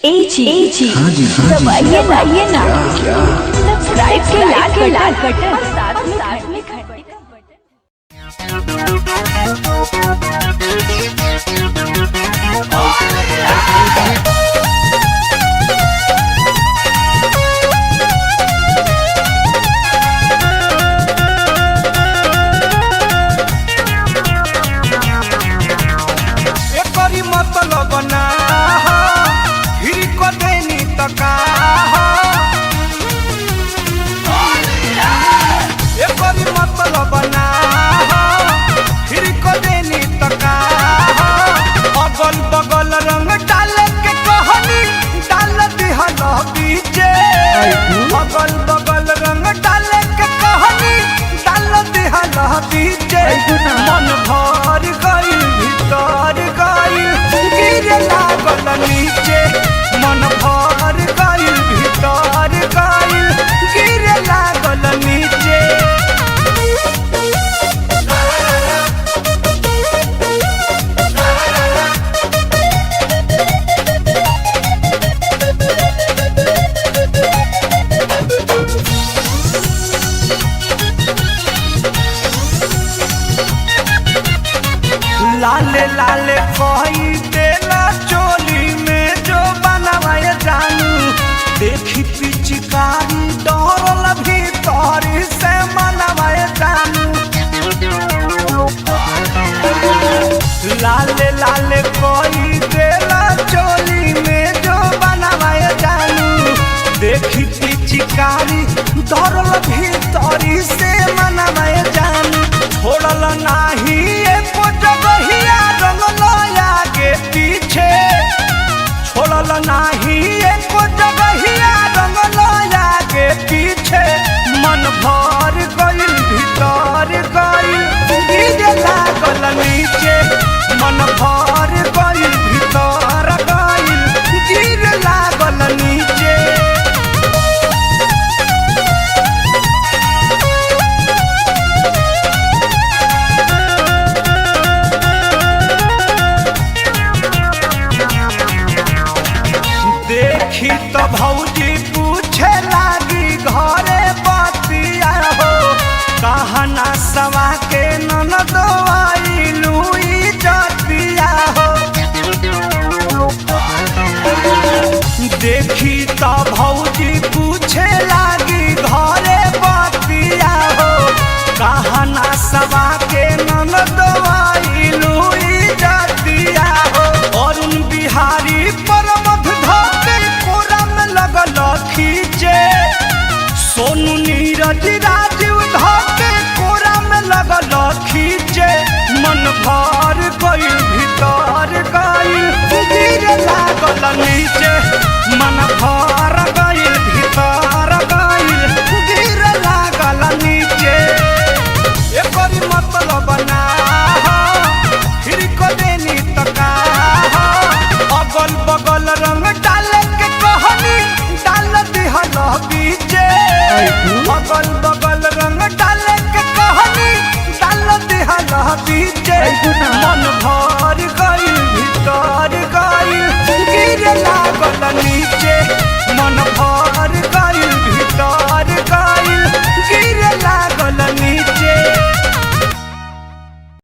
जी दबाइए ना सब्सक्राइब के लाल बटन साथ में घंटे का अगल बगल रंग डाले के कहनी डाल दिहला बीचे मन भर गइल भीतर गइल गिरे लागल नीचे मन भर गइल भीतर गइल गिरे लागल नीचे लाले लाले कोई देला चोली में जो बनवाए जानू देखी पिचकारी डरल भीतर से मनवाए जानू लाले लाले कोई देला चोली में जो बनवाए जानू देखी पिचकारी डरल भीतर से मनवाए जानू छोड़ल नाही पीछे छोड़ल नाही एको जगहिया रंगलया के पीछे मन भर गइल भीतर गइल गिरे लागल नीचे मन भर गइल भीतर गइल गिरे लागल नीचे देखी तो भौजी पूछे लागी घरे बतिया हो कहना सवा के ननद आइलू जतिया हो देखी तो भौजी पूछे लागी घरे बतिया हो कहना सवा के ननद आइलू जतिया हो अरुण बिहारी खींचे सोनू नीरज राजीव धके कोरा में लगल खींचे मन भर गइल भीतर गइल गिरे लागल नीचे मन भर गइल भीतर गइल गिरे लागल नीचे एकरी मतलब ना फिर को देनी तका अगल बगल रंग डाले के कहनी डाल दिहला बीचे अगल बगल रंग डाले के कहनी डाल दिहला बीचे मन